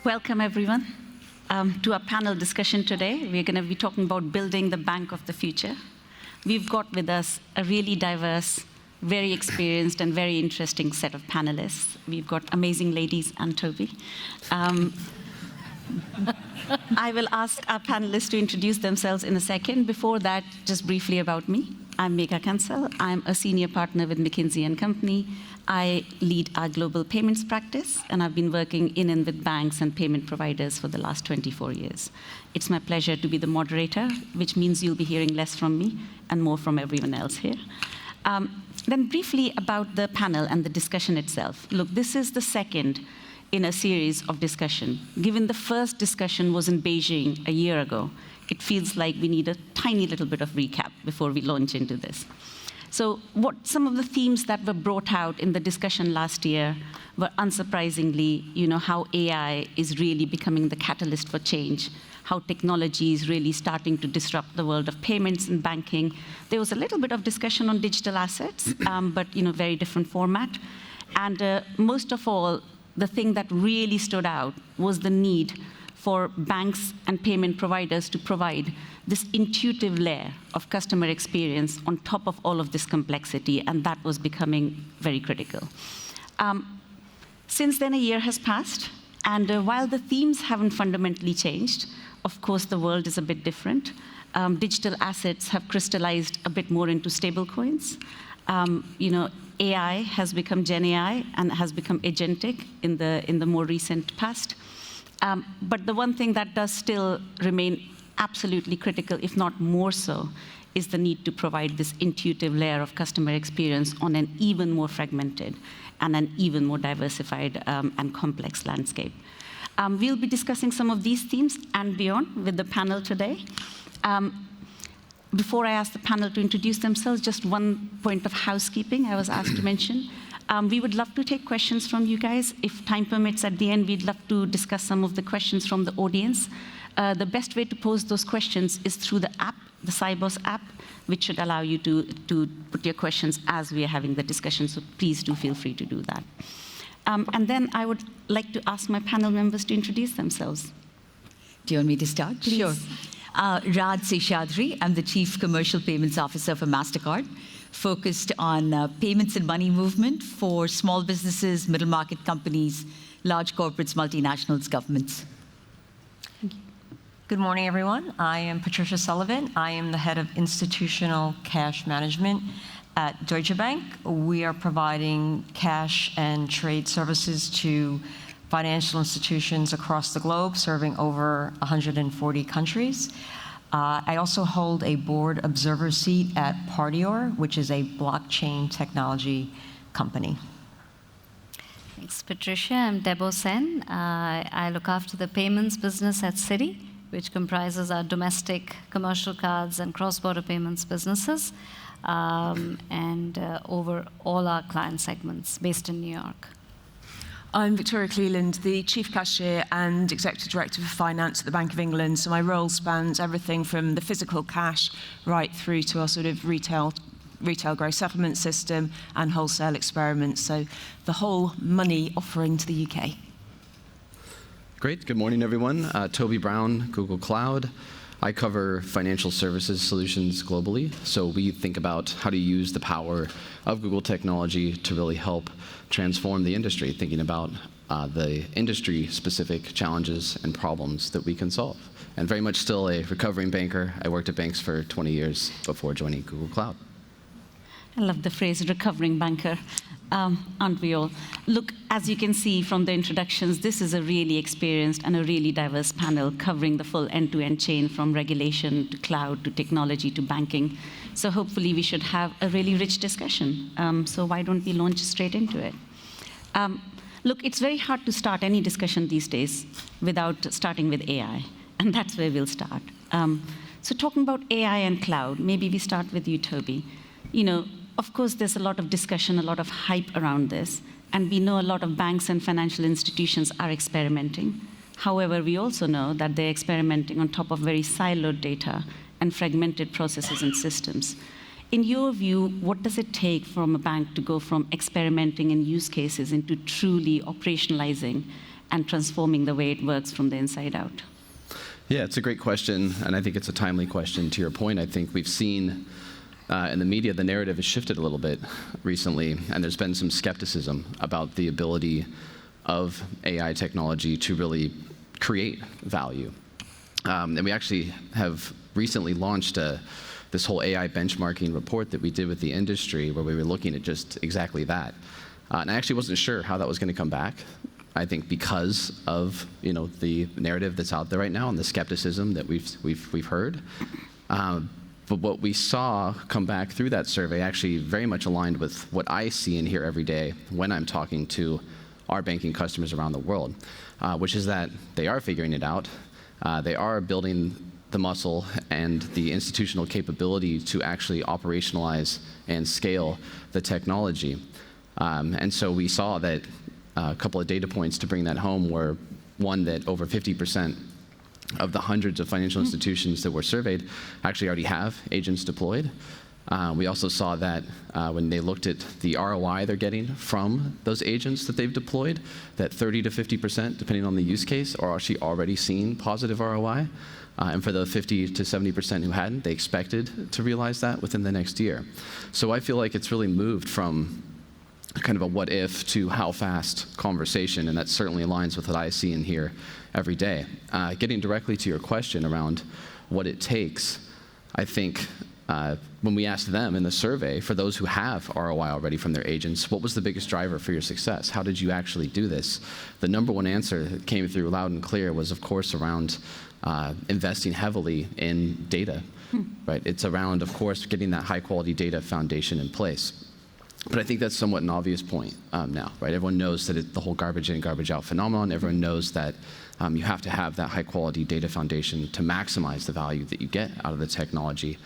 Welcome, everyone, to our panel discussion today. We're going to be talking about building the bank of the future. We've got with us a really diverse, very experienced, and very interesting set of panelists. We've got amazing ladies and Toby. I will ask our panelists to introduce themselves in a second. Before that, just briefly about me. I'm Megha Kansal. I'm a senior partner with McKinsey & Company. I lead our global payments practice, and I've been working in and with banks and payment providers for the last 24 years. It's my pleasure to be the moderator, which means you'll be hearing less from me and more from everyone else here. Then briefly about the panel and the discussion itself. Look, this is the second in a series of discussion. Given the first discussion was in Beijing a year ago, it feels like we need a tiny little bit of recap before we launch into this. So some of the themes that were brought out in the discussion last year were unsurprisingly, how AI is really becoming the catalyst for change, how technology is really starting to disrupt the world of payments and banking. There was a little bit of discussion on digital assets, but very different format. And most of all, the thing that really stood out was the need for banks and payment providers to provide this intuitive layer of customer experience on top of all of this complexity, and that was becoming very critical. Since then, a year has passed, and while the themes haven't fundamentally changed, of course, the world is a bit different. Digital assets have crystallized a bit more into stablecoins. AI has become Gen AI and has become agentic in the more recent past. But the one thing that does still remain absolutely critical, if not more so, is the need to provide this intuitive layer of customer experience on an even more fragmented and an even more diversified and complex landscape. We'll be discussing some of these themes and beyond with the panel today. Before I ask the panel to introduce themselves, just one point of housekeeping I was asked to mention. We would love to take questions from you guys. If time permits, at the end, we'd love to discuss some of the questions from the audience. The best way to pose those questions is through the app, the Sibos app, which should allow you to put your questions as we are having the discussion, so please do feel free to do that. And then I would like to ask my panel members to introduce themselves. Do you want me to start? Please. Sure. Raj Seshadri, I'm the Chief Commercial Payments Officer for MasterCard, focused on payments and money movement for small businesses, middle market companies, large corporates, multinationals, governments. Thank you. Good morning, everyone. I am Patricia Sullivan. I am the head of institutional cash management at Deutsche Bank. We are providing cash and trade services to financial institutions across the globe, serving over 140 countries. I also hold a board observer seat at Partior, which is a blockchain technology company. Thanks, Patricia. I'm Debo Sen. I look after the payments business at Citi, which comprises our domestic commercial cards and cross-border payments businesses, and over all our client segments based in New York. I'm Victoria Cleland, the Chief Cashier and Executive Director for Finance at the Bank of England. So my role spans everything from the physical cash right through to our sort of retail gross settlement system and wholesale experiments. So the whole money offering to the UK. Great. Good morning, everyone. Toby Brown, Google Cloud. I cover financial services solutions globally. So we think about how to use the power of Google technology to really help transform the industry, thinking about the industry-specific challenges and problems that we can solve. And very much still a recovering banker. I worked at banks for 20 years before joining Google Cloud. I love the phrase recovering banker, aren't we all? Look, as you can see from the introductions, this is a really experienced and a really diverse panel covering the full end-to-end chain from regulation to cloud to technology to banking. So hopefully we should have a really rich discussion. So why don't we launch straight into it? Look, it's very hard to start any discussion these days without starting with AI, and that's where we'll start. So talking about AI and cloud, maybe we start with you, Toby. Of course, there's a lot of discussion, a lot of hype around this, and we know a lot of banks and financial institutions are experimenting. However, we also know that they're experimenting on top of very siloed data and fragmented processes and systems. In your view, what does it take from a bank to go from experimenting in use cases into truly operationalizing and transforming the way it works from the inside out? Yeah, it's a great question, and I think it's a timely question. To your point, I think we've seen in the media, the narrative has shifted a little bit recently, and there's been some skepticism about the ability of AI technology to really create value. And we actually have recently launched this whole AI benchmarking report that we did with the industry, where we were looking at just exactly that. And I actually wasn't sure how that was going to come back. I think because of the narrative that's out there right now and the skepticism that we've heard. But what we saw come back through that survey actually very much aligned with what I see and hear every day when I'm talking to our banking customers around the world, which is that they are figuring it out. They are building the muscle and the institutional capability to actually operationalize and scale the technology. And so we saw that a couple of data points to bring that home were, one, that over 50% of the hundreds of financial institutions that were surveyed actually already have agents deployed. We also saw that when they looked at the ROI they're getting from those agents that they've deployed, that 30 to 50%, depending on the use case, are actually already seeing positive ROI. And for the 50 to 70% who hadn't, they expected to realize that within the next year. So I feel like it's really moved from kind of a what if to how fast conversation, and that certainly aligns with what I see and hear every day. Getting directly to your question around what it takes, I think when we asked them in the survey, for those who have ROI already from their agents, what was the biggest driver for your success? How did you actually do this? The number one answer that came through loud and clear was, of course, around investing heavily in data. Right? It's around, of course, getting that high-quality data foundation in place. But I think that's somewhat an obvious point now, right? Everyone knows that the whole garbage in, garbage out phenomenon. Everyone knows that you have to have that high-quality data foundation to maximize the value that you get out of the technology.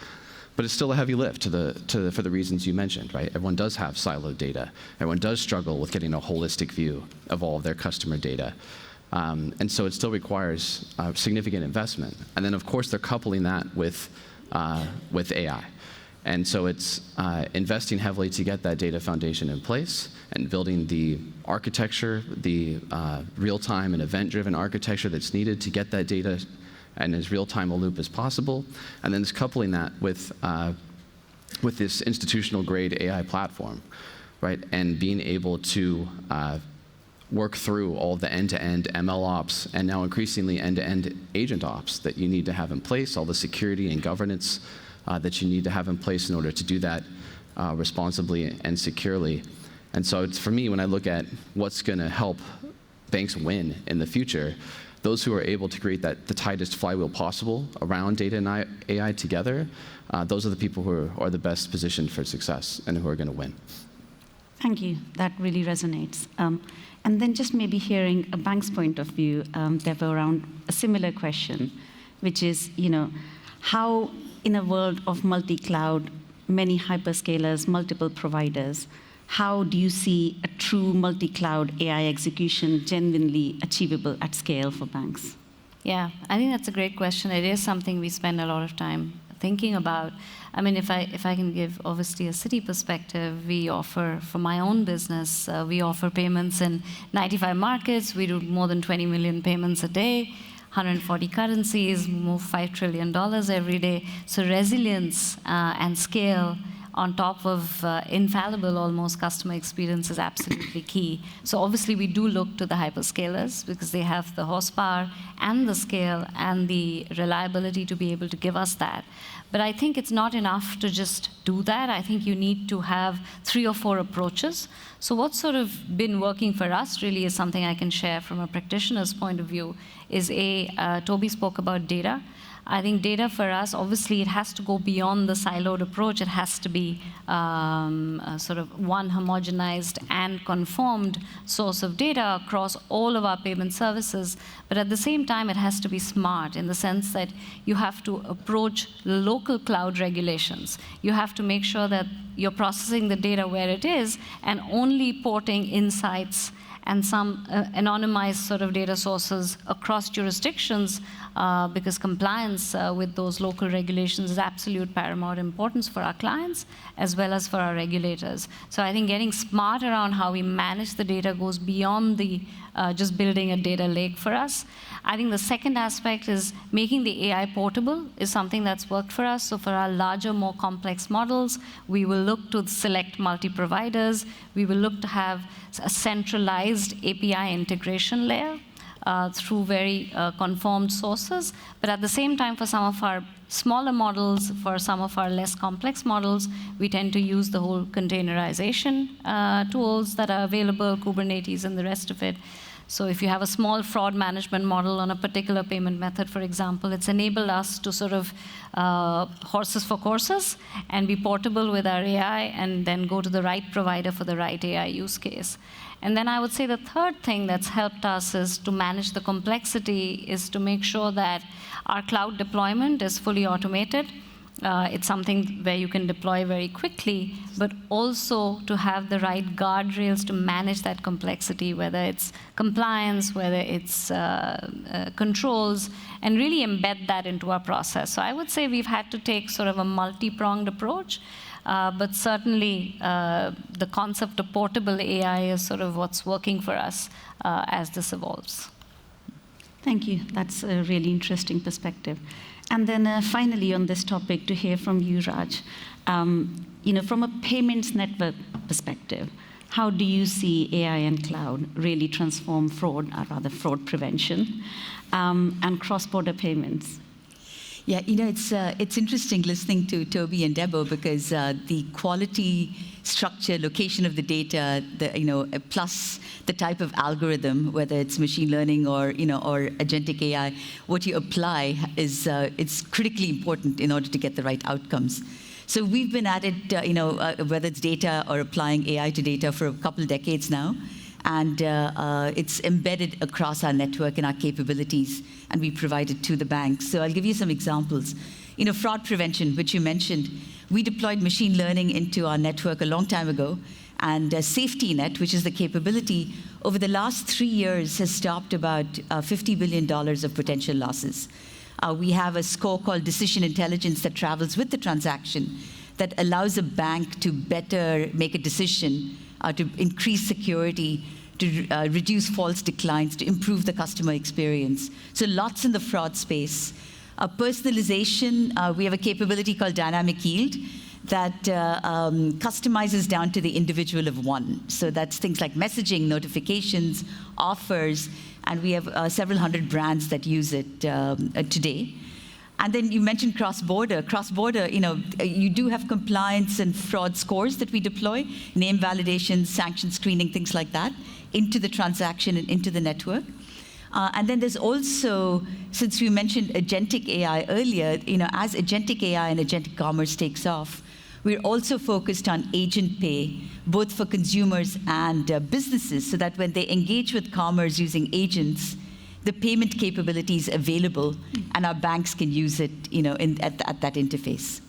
But it's still a heavy lift for the reasons you mentioned, right? Everyone does have siloed data. Everyone does struggle with getting a holistic view of all of their customer data. And so it still requires significant investment. And then, of course, they're coupling that with AI. And so it's investing heavily to get that data foundation in place and building the architecture, the real-time and event-driven architecture that's needed to get that data in as real-time a loop as possible. And then it's coupling that with this institutional-grade AI platform, right? And being able to work through all the end-to-end ML ops and now increasingly end-to-end agent ops that you need to have in place, all the security and governance that you need to have in place in order to do that responsibly and securely. And so it's, for me, when I look at what's going to help banks win in the future, those who are able to create the tightest flywheel possible around data and AI together, those are the people who are the best positioned for success and who are going to win. Thank you. That really resonates. And then just maybe hearing a bank's point of view, Deborah, around a similar question, which is, how in a world of multi-cloud, many hyperscalers, multiple providers, how do you see a true multi-cloud AI execution genuinely achievable at scale for banks? Yeah, I think that's a great question. It is something we spend a lot of time thinking about. I mean, if I can give obviously a Citi perspective, we offer, for my own business, we offer payments in 95 markets. We do more than 20 million payments a day. 140 currencies, move $5 trillion every day. So resilience and scale on top of infallible almost customer experience is absolutely key. So obviously we do look to the hyperscalers because they have the horsepower and the scale and the reliability to be able to give us that. But I think it's not enough to just do that. I think you need to have 3 or 4 approaches. So what's sort of been working for us really is something I can share from a practitioner's point of view is Toby spoke about data. I think data for us, obviously, it has to go beyond the siloed approach. It has to be sort of one homogenized and conformed source of data across all of our payment services. But at the same time, it has to be smart in the sense that you have to approach local cloud regulations. You have to make sure that you're processing the data where it is and only porting insights and some anonymized sort of data sources across jurisdictions, because compliance with those local regulations is absolute paramount importance for our clients as well as for our regulators. So I think getting smart around how we manage the data goes beyond the just building a data lake for us. I think the second aspect is making the AI portable is something that's worked for us. So for our larger, more complex models, we will look to select multi-providers. We will look to have a centralized API integration layer through very conformed sources. But at the same time, for some of our smaller models, for some of our less complex models, we tend to use the whole containerization tools that are available, Kubernetes and the rest of it. So if you have a small fraud management model on a particular payment method, for example, it's enabled us to sort of horses for courses and be portable with our AI and then go to the right provider for the right AI use case. And then I would say the third thing that's helped us is to manage the complexity is to make sure that our cloud deployment is fully automated. It's something where you can deploy very quickly, but also to have the right guardrails to manage that complexity, whether it's compliance, whether it's controls, and really embed that into our process. So I would say we've had to take sort of a multi-pronged approach, but certainly the concept of portable AI is sort of what's working for us as this evolves. Thank you. That's a really interesting perspective. And then finally on this topic, to hear from you, Raj, from a payments network perspective, how do you see AI and cloud really transform fraud, or rather fraud prevention, and cross-border payments? Yeah, it's interesting listening to Toby and Debo because the quality, structure, location of the data, plus the type of algorithm, whether it's machine learning or or agentic AI, what you apply is it's critically important in order to get the right outcomes. So we've been at it, whether it's data or applying AI to data for a couple of decades now. And it's embedded across our network and our capabilities, and we provide it to the banks. So I'll give you some examples. Fraud prevention, which you mentioned, we deployed machine learning into our network a long time ago, and Safety Net, which is the capability, over the last 3 years has stopped about $50 billion of potential losses. We have a score called Decision Intelligence that travels with the transaction that allows a bank to better make a decision, to increase security, to reduce false declines, to improve the customer experience. So lots in the fraud space. Personalization, we have a capability called Dynamic Yield that customizes down to the individual of one. So that's things like messaging, notifications, offers, and we have several hundred brands that use it today. And then you mentioned cross-border. Cross-border, you do have compliance and fraud scores that we deploy, name validation, sanction screening, things like that, into the transaction and into the network. And then there's also, since we mentioned agentic AI earlier, as agentic AI and agentic commerce takes off, we're also focused on agent pay, both for consumers and businesses, so that when they engage with commerce using agents, the payment capability is available, and our banks can use it, at that interface.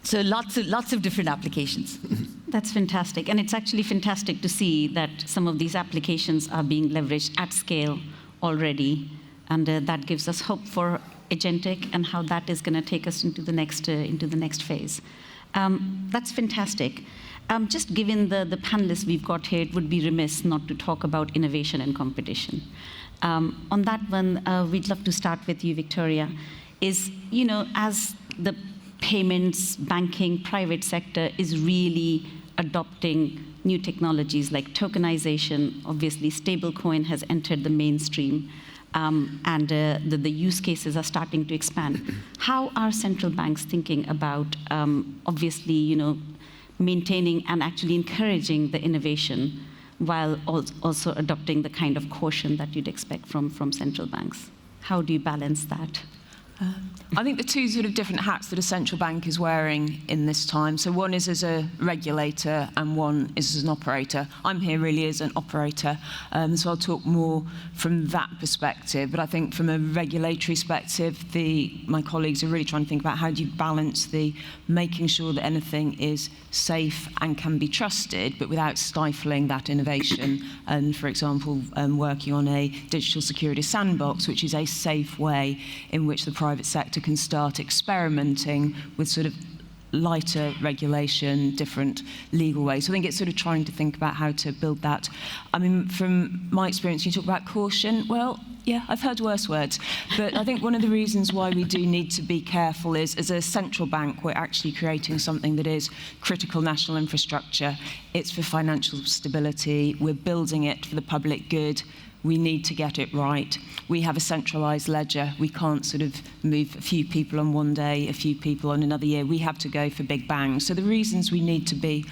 So lots of different applications. That's fantastic, and it's actually fantastic to see that some of these applications are being leveraged at scale already, and that gives us hope for agentic and how that is going to take us into the next phase. That's fantastic. Just given the panelists we've got here, it would be remiss not to talk about innovation and competition. On that one, we'd love to start with you, Victoria. As the payments, banking, private sector is really adopting new technologies like tokenization, obviously stablecoin has entered the mainstream, and the use cases are starting to expand. How are central banks thinking about, obviously, maintaining and actually encouraging the innovation while also adopting the kind of caution that you'd expect from central banks? How do you balance that? I think the two sort of different hats that a central bank is wearing in this time. So one is as a regulator and one is as an operator. I'm here really as an operator, so I'll talk more from that perspective. But I think from a regulatory perspective, my colleagues are really trying to think about how do you balance the making sure that anything is safe and can be trusted, but without stifling that innovation. And for example, working on a digital security sandbox, which is a safe way in which the private sector can start experimenting with sort of lighter regulation, different legal ways. So I think it's sort of trying to think about how to build that. I mean, from my experience, you talk about caution. Well, yeah, I've heard worse words. But I think one of the reasons why we do need to be careful is, as a central bank, we're actually creating something that is critical national infrastructure. It's for financial stability. We're building it for the public good. We need to get it right. We have a centralised ledger. We can't sort of move a few people on one day, a few people on another year. We have to go for big bangs. So the reasons we need to be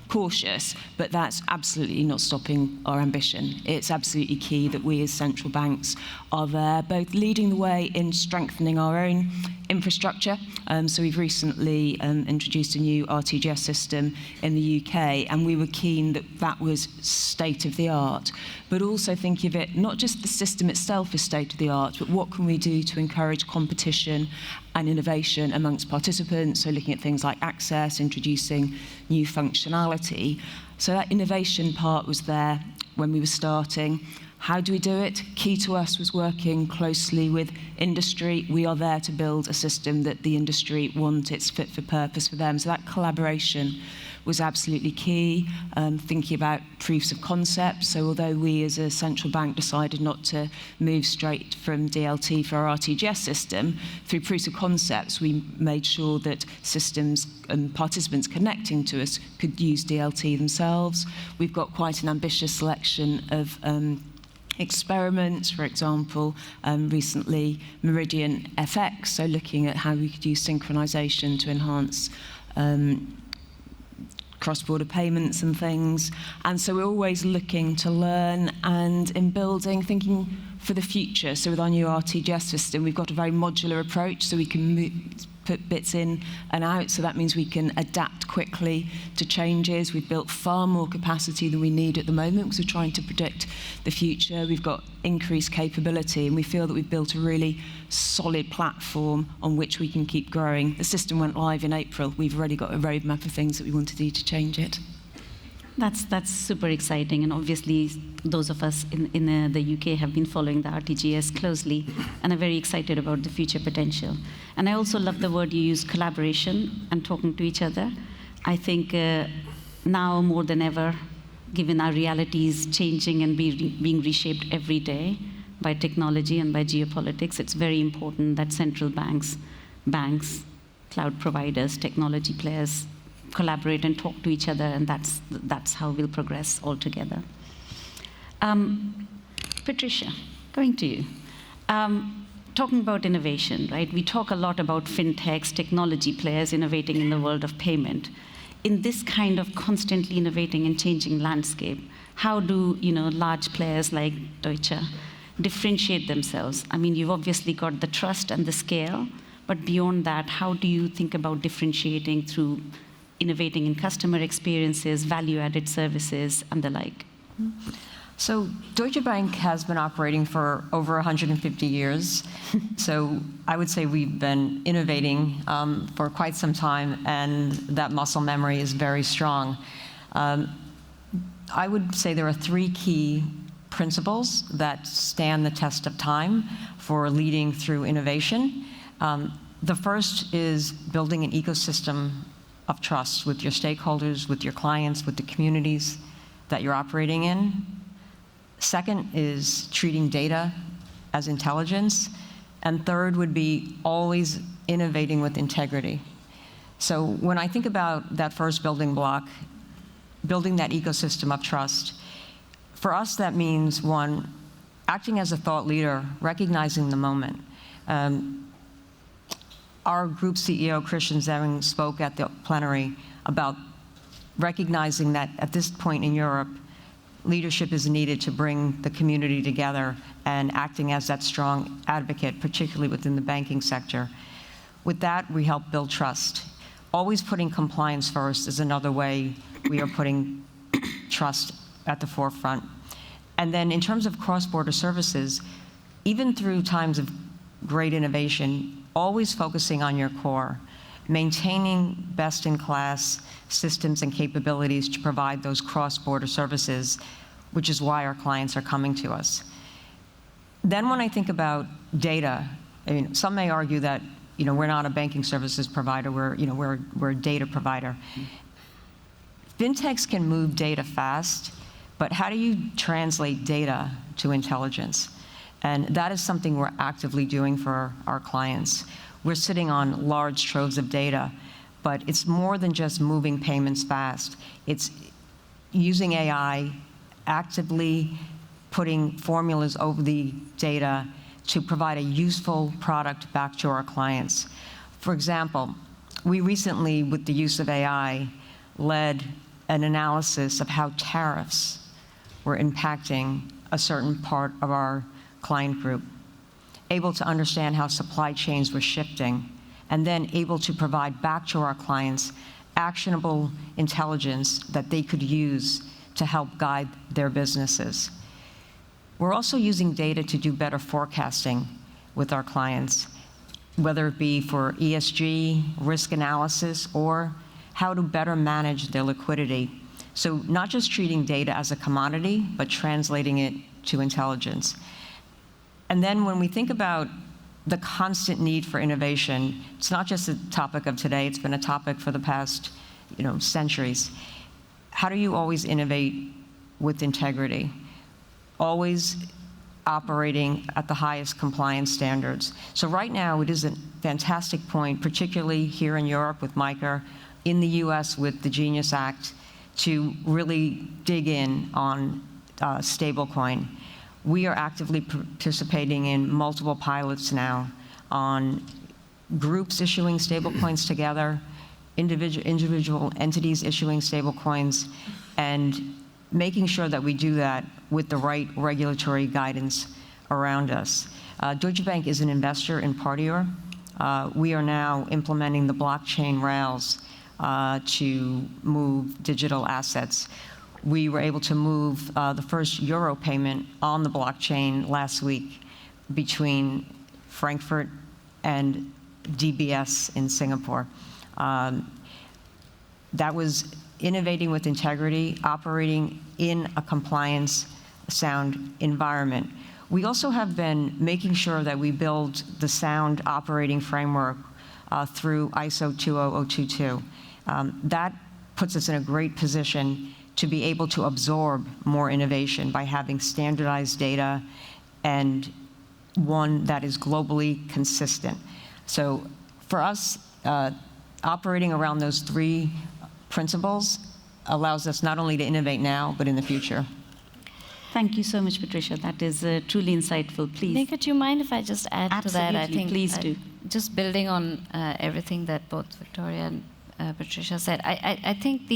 cautious, but that's absolutely not stopping our ambition. It's absolutely key that we as central banks are there, both leading the way in strengthening our own infrastructure. So we've recently introduced a new RTGS system in the UK, and we were keen that that was state of the art, but also think of it, not just the system itself as state of the art, but what can we do to encourage competition and innovation amongst participants, so looking at things like access, introducing new functionality. So that innovation part was there when we were starting. How do we do it? Key to us was working closely with industry. We are there to build a system that the industry want. It's fit for purpose for them. So that collaboration was absolutely key. Thinking about proofs of concept. So although we as a central bank decided not to move straight from DLT for our RTGS system, through proofs of concepts, we made sure that systems and participants connecting to us could use DLT themselves. We've got quite an ambitious selection of experiments, for example, recently Meridian FX, so looking at how we could use synchronization to enhance cross-border payments and things. And so we're always looking to learn and in building, thinking for the future. So with our new RTGS system, we've got a very modular approach, so we can put bits in and out, so that means we can adapt quickly to changes. We've built far more capacity than we need at the moment because we're trying to predict the future. We've got increased capability, and we feel that we've built a really solid platform on which we can keep growing. The system went live in April. We've already got a roadmap of things that we want to do to change it. That's super exciting, and obviously those of us in the UK have been following the RTGS closely and are very excited about the future potential. And I also love the word you use, collaboration and talking to each other. I think now more than ever, given our realities changing and being reshaped every day by technology and by geopolitics, it's very important that central banks, cloud providers, technology players collaborate and talk to each other, and that's how we'll progress all together. Patricia, going to you. Talking about innovation, right? We talk a lot about fintechs, technology players innovating in the world of payment. In this kind of constantly innovating and changing landscape, how do large players like Deutsche differentiate themselves? I mean, you've obviously got the trust and the scale, but beyond that, how do you think about differentiating through innovating in customer experiences, value-added services, and the like? So Deutsche Bank has been operating for over 150 years. So I would say we've been innovating for quite some time, and that muscle memory is very strong. I would say there are three key principles that stand the test of time for leading through innovation. The first is building an ecosystem of trust with your stakeholders, with your clients, with the communities that you're operating in. Second is treating data as intelligence. And third would be always innovating with integrity. So when I think about that first building block, building that ecosystem of trust, for us that means, one, acting as a thought leader, recognizing the moment. Our group CEO, Christian Zering, spoke at the plenary about recognizing that at this point in Europe, leadership is needed to bring the community together and acting as that strong advocate, particularly within the banking sector. With that, we help build trust. Always putting compliance first is another way we are putting trust at the forefront. And then in terms of cross-border services, even through times of great innovation, always focusing on your core, maintaining best-in-class systems and capabilities to provide those cross-border services, which is why our clients are coming to us. Then when I think about data, I mean, some may argue that we're not a banking services provider, we're a data provider. Fintechs can move data fast, but how do you translate data to intelligence? And that is something we're actively doing for our clients. We're sitting on large troves of data, but it's more than just moving payments fast. It's using AI, actively putting formulas over the data to provide a useful product back to our clients. For example, we recently, with the use of AI, led an analysis of how tariffs were impacting a certain part of our client group, able to understand how supply chains were shifting, and then able to provide back to our clients actionable intelligence that they could use to help guide their businesses. We're also using data to do better forecasting with our clients, whether it be for ESG, risk analysis, or how to better manage their liquidity. So not just treating data as a commodity, but translating it to intelligence. And then when we think about the constant need for innovation, it's not just a topic of today, it's been a topic for the past centuries. How do you always innovate with integrity? Always operating at the highest compliance standards. So right now, it is a fantastic point, particularly here in Europe with MiCA, in the US with the Genius Act, to really dig in on stablecoin. We are actively participating in multiple pilots now on groups issuing stablecoins together, individual entities issuing stablecoins, and making sure that we do that with the right regulatory guidance around us. Deutsche Bank is an investor in Partior. We are now implementing the blockchain rails to move digital assets. We were able to move the first euro payment on the blockchain last week between Frankfurt and DBS in Singapore. That was innovating with integrity, operating in a compliance sound environment. We also have been making sure that we build the sound operating framework through ISO 20022. That puts us in a great position to be able to absorb more innovation by having standardized data and one that is globally consistent. So for us, operating around those three principles allows us not only to innovate now, but in the future. Thank you so much, Patricia. That is truly insightful. Please. Nika, do you mind if I just add to that? I think please do. Just building on everything that both Victoria and Patricia said, I think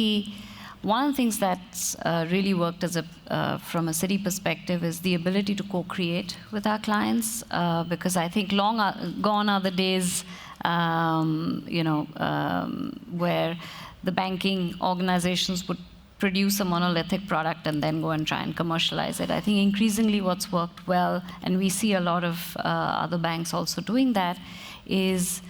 one of the things that's really worked as from a Citi perspective is the ability to co-create with our clients, because I think long gone are the days, where the banking organizations would produce a monolithic product and then go and try and commercialize it. I think increasingly what's worked well, and we see a lot of other banks also doing that, is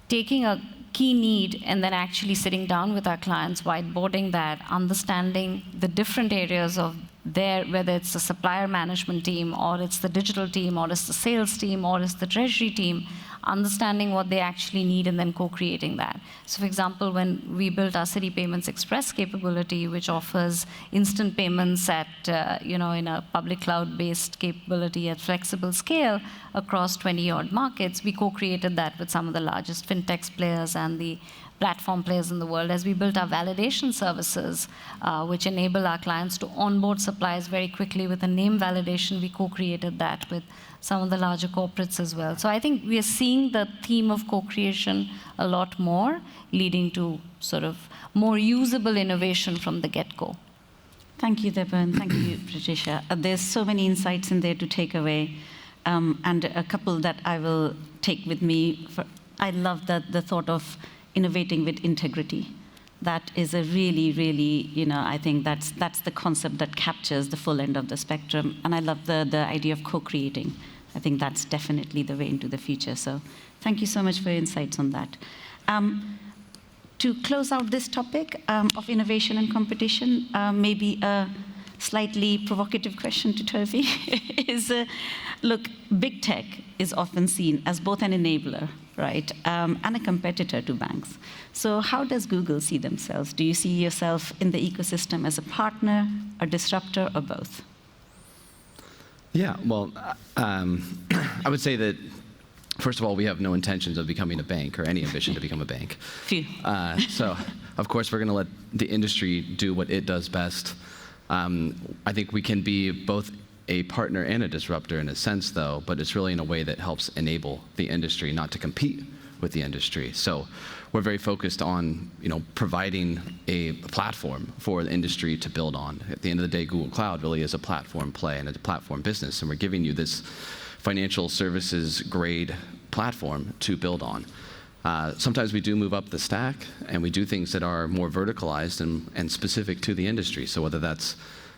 taking a key need and then actually sitting down with our clients, whiteboarding that, understanding the different areas of whether it's the supplier management team, or it's the digital team, or it's the sales team, or it's the treasury team, understanding what they actually need and then co-creating that. So for example, when we built our Citi Payments Express capability, which offers instant payments at, in a public cloud-based capability at flexible scale across 20-odd markets, we co-created that with some of the largest fintech players and the platform players in the world as we built our validation services, which enable our clients to onboard suppliers very quickly with a name validation. We co-created that with some of the larger corporates as well. So I think we are seeing the theme of co-creation a lot more, leading to sort of more usable innovation from the get-go. Thank you, Deba, and thank you, Patricia. There's so many insights in there to take away, and a couple that I will take with me. I love the thought of innovating with integrity. That is a really, really, I think that's the concept that captures the full end of the spectrum. And I love the idea of co-creating. I think that's definitely the way into the future. So thank you so much for your insights on that. To close out this topic of innovation and competition, maybe a slightly provocative question to Toby is, look, big tech is often seen as both an enabler, right, and a competitor to banks. So how does Google see themselves? Do you see yourself in the ecosystem as a partner, a disruptor, or both? Yeah, well, I would say that, first of all, we have no intentions of becoming a bank or any ambition to become a bank. Phew. So, of course, we're going to let the industry do what it does best. I think we can be both a partner and a disruptor in a sense, though, but it's really in a way that helps enable the industry, not to compete with the industry. So we're very focused on providing a platform for the industry to build on. At the end of the day, Google Cloud really is a platform play and a platform business, and we're giving you this financial services grade platform to build on. Sometimes we do move up the stack, and we do things that are more verticalized and specific to the industry. So whether that's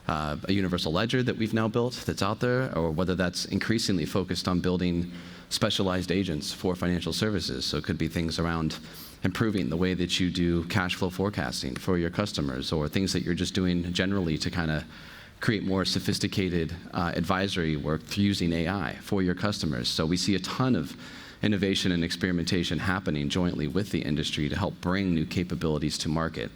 a universal ledger that we've now built that's out there, or whether that's increasingly focused on building specialized agents for financial services. So it could be things around improving the way that you do cash flow forecasting for your customers, or things that you're just doing generally to kind of create more sophisticated advisory work through using AI for your customers. So we see a ton of innovation and experimentation happening jointly with the industry to help bring new capabilities to market.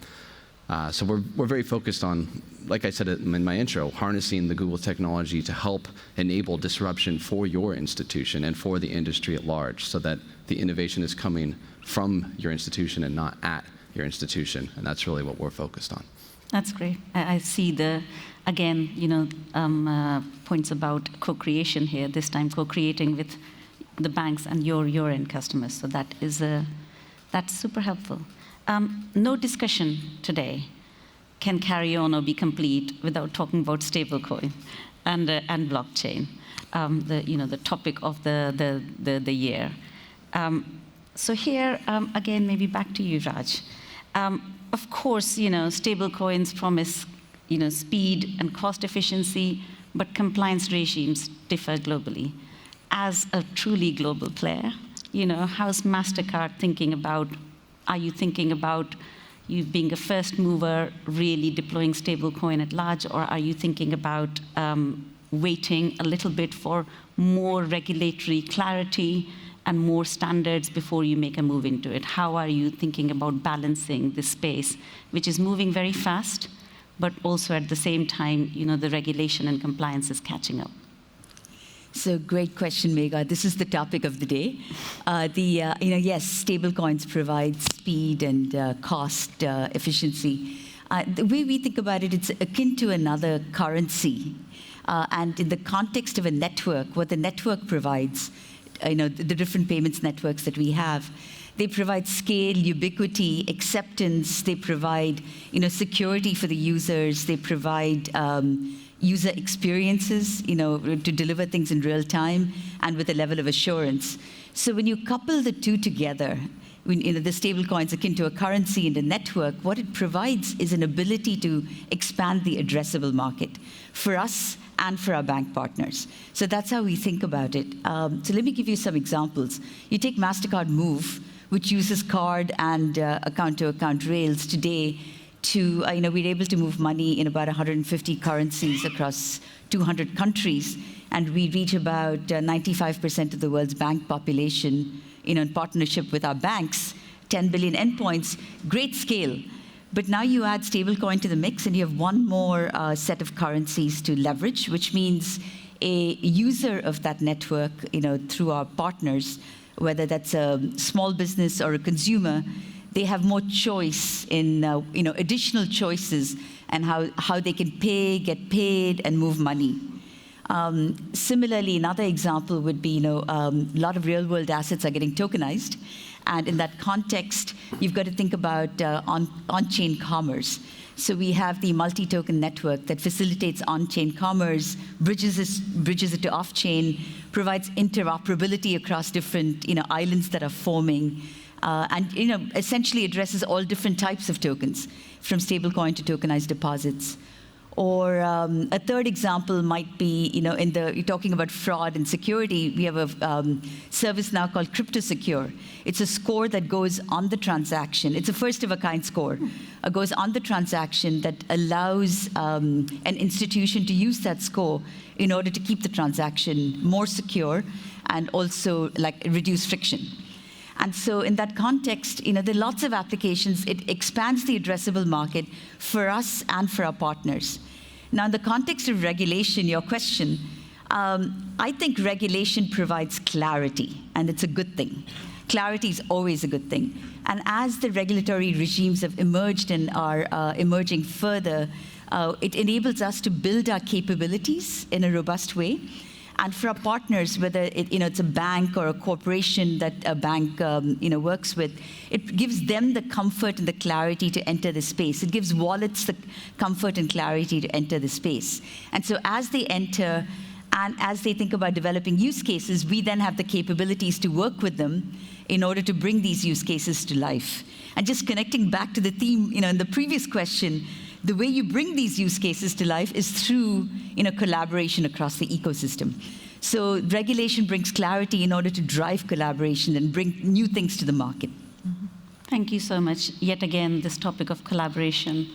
So we're very focused on, like I said in my intro, harnessing the Google technology to help enable disruption for your institution and for the industry at large, so that the innovation is coming from your institution and not at your institution. And that's really what we're focused on. That's great. I see points about co-creation here, this time co-creating with the banks and your end customers. So that's super helpful. No discussion today can carry on or be complete without talking about stablecoin and blockchain, the topic of the year. So here, again, maybe back to you, Raj. Of course, stablecoins promise, speed and cost efficiency, but compliance regimes differ globally. As a truly global player, how's MasterCard thinking about? Are you thinking about you being a first mover, really deploying stablecoin at large, or are you thinking about waiting a little bit for more regulatory clarity and more standards before you make a move into it? How are you thinking about balancing this space, which is moving very fast, but also at the same time, the regulation and compliance is catching up? So great question, Megha. This is the topic of the day. Yes, stablecoins provide speed and cost efficiency. The way we think about it, it's akin to another currency. And in the context of a network, what the network provides, the different payments networks that we have, they provide scale, ubiquity, acceptance. They provide, security for the users. They provide user experiences, to deliver things in real time and with a level of assurance. So when you couple the two together, the stable coins akin to a currency and a network, what it provides is an ability to expand the addressable market for us and for our bank partners. So that's how we think about it. So let me give you some examples. You take MasterCard Move, which uses card and account-to-account rails today. We're able to move money in about 150 currencies across 200 countries, and we reach about 95% of the world's bank population, in partnership with our banks, 10 billion endpoints, great scale. But now you add stablecoin to the mix, and you have one more set of currencies to leverage, which means a user of that network, through our partners, whether that's a small business or a consumer, they have more choice in, additional choices and how they can pay, get paid, and move money. Similarly, another example would be, a lot of real-world assets are getting tokenized, And in that context, you've got to think about on-chain commerce. So we have the multi-token network that facilitates on-chain commerce, bridges it to off-chain, provides interoperability across different islands that are forming, and essentially addresses all different types of tokens, from stablecoin to tokenized deposits. Or a third example might be, you're talking about fraud and security. We have a service now called CryptoSecure. It's a score that goes on the transaction. It's a first-of-a-kind score. It goes on the transaction that allows an institution to use that score in order to keep the transaction more secure and also reduce friction. And so in that context, there are lots of applications. It expands the addressable market for us and for our partners. Now, in the context of regulation, your question, I think regulation provides clarity, and it's a good thing. Clarity is always a good thing. And as the regulatory regimes have emerged and are emerging further, it enables us to build our capabilities in a robust way. And for our partners, whether it's a bank or a corporation that a bank works with, it gives them the comfort and the clarity to enter the space. It gives wallets the comfort and clarity to enter the space. And so as they enter and as they think about developing use cases, we then have the capabilities to work with them in order to bring these use cases to life. And just connecting back to the theme in the previous question, the way you bring these use cases to life is through collaboration across the ecosystem. So regulation brings clarity in order to drive collaboration and bring new things to the market. Mm-hmm. Thank you so much. Yet again, this topic of collaboration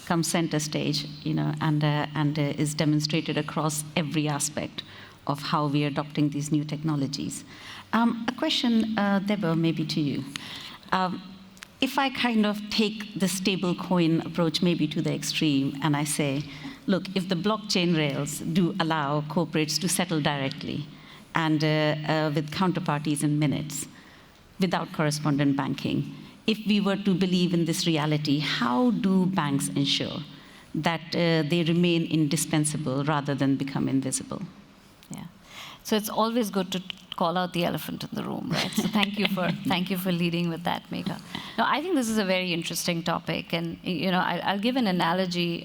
comes center stage, and is demonstrated across every aspect of how we are adopting these new technologies. A question, Debo, maybe to you. If I kind of take the stable coin approach maybe to the extreme, and I say, look, if the blockchain rails do allow corporates to settle directly and with counterparties in minutes without correspondent banking, if we were to believe in this reality, how do banks ensure that they remain indispensable rather than become invisible? Yeah. So it's always good to call out the elephant in the room, right? So thank you for leading with that, Megha. Now, I think this is a very interesting topic, and I'll give an analogy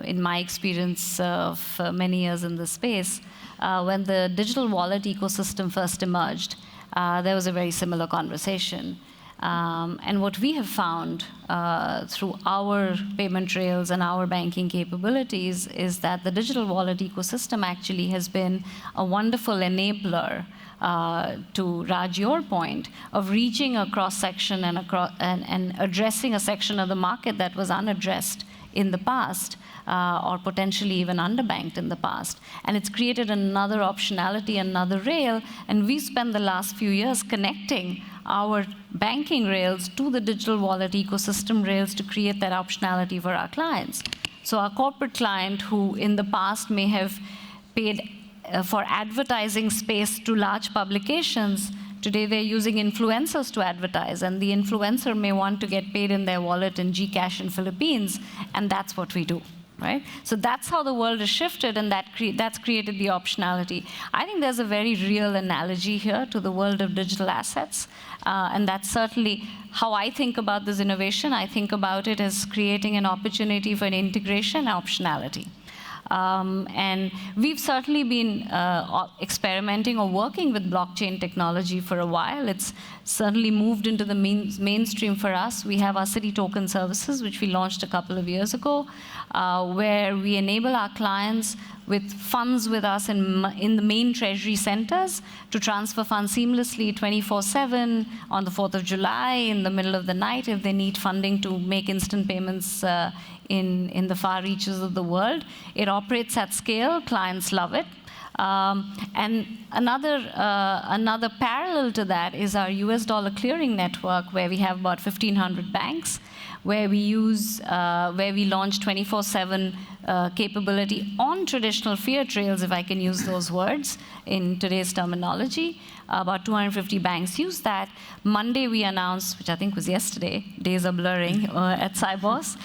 in my experience of many years in this space. When the digital wallet ecosystem first emerged, there was a very similar conversation. And what we have found through our payment rails and our banking capabilities is that the digital wallet ecosystem actually has been a wonderful enabler, to Raj, your point, of reaching a cross-section and addressing a section of the market that was unaddressed in the past, or potentially even underbanked in the past. And it's created another optionality, another rail, and we spent the last few years connecting our banking rails to the digital wallet ecosystem rails to create that optionality for our clients. So our corporate client, who in the past may have paid for advertising space to large publications, today they're using influencers to advertise, and the influencer may want to get paid in their wallet in Gcash in Philippines, and that's what we do, right? So that's how the world has shifted, and that's created the optionality. I think there's a very real analogy here to the world of digital assets, and that's certainly how I think about this innovation. I think about it as creating an opportunity for an integration and optionality. And we've certainly been experimenting or working with blockchain technology for a while. It's certainly moved into the mainstream for us. We have our city token services, which we launched a couple of years ago, where we enable our clients with funds with us in the main treasury centers to transfer funds seamlessly 24/7 on the 4th of July, in the middle of the night, if they need funding to make instant payments in the far reaches of the world. It operates at scale. Clients love it. And another parallel to that is our US dollar clearing network, where we have about 1,500 banks, where we launched 24/7 capability on traditional fiat rails, if I can use those words in today's terminology. About 250 banks use that. Monday we announced, which I think was yesterday, days are blurring at Sibos,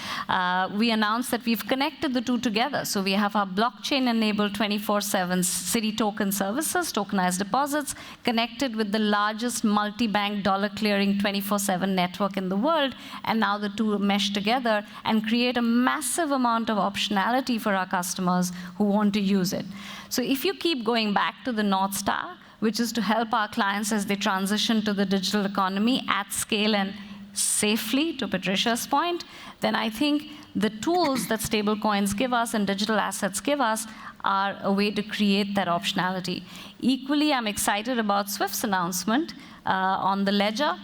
we announced that we've connected the two together. So we have our blockchain-enabled 24/7 city token services, tokenized deposits, connected with the largest multi-bank dollar clearing 24/7 network in the world, and now the two mesh together and create a massive amount of optionality for our customers who want to use it. So if you keep going back to the North Star, which is to help our clients as they transition to the digital economy at scale and safely, to Patricia's point, then I think the tools that stablecoins give us and digital assets give us are a way to create that optionality. Equally, I'm excited about Swift's announcement on the ledger,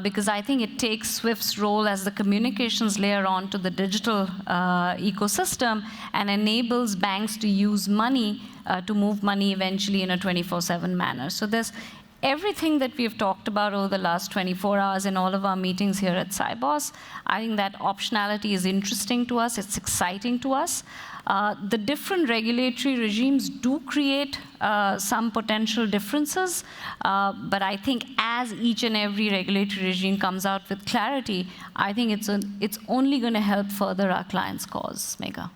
because I think it takes Swift's role as the communications layer onto the digital ecosystem and enables banks to use money to move money eventually in a 24/7 manner. So there's everything that we've talked about over the last 24 hours in all of our meetings here at Sibos. I think that optionality is interesting to us. It's exciting to us. The different regulatory regimes do create some potential differences, but I think as each and every regulatory regime comes out with clarity, I think it's only going to help further our clients' cause, Megha.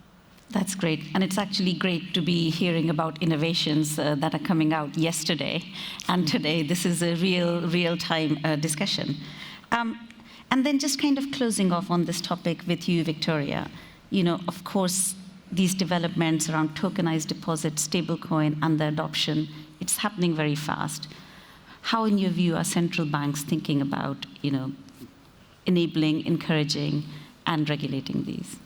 That's great. And it's actually great to be hearing about innovations that are coming out yesterday and today. This is a real-time discussion. And then just kind of closing off on this topic with you, Victoria. You know, of course, these developments around tokenized deposit, stablecoin, and the adoption, it's happening very fast. How, in your view, are central banks thinking about, you know, enabling, encouraging, and regulating these?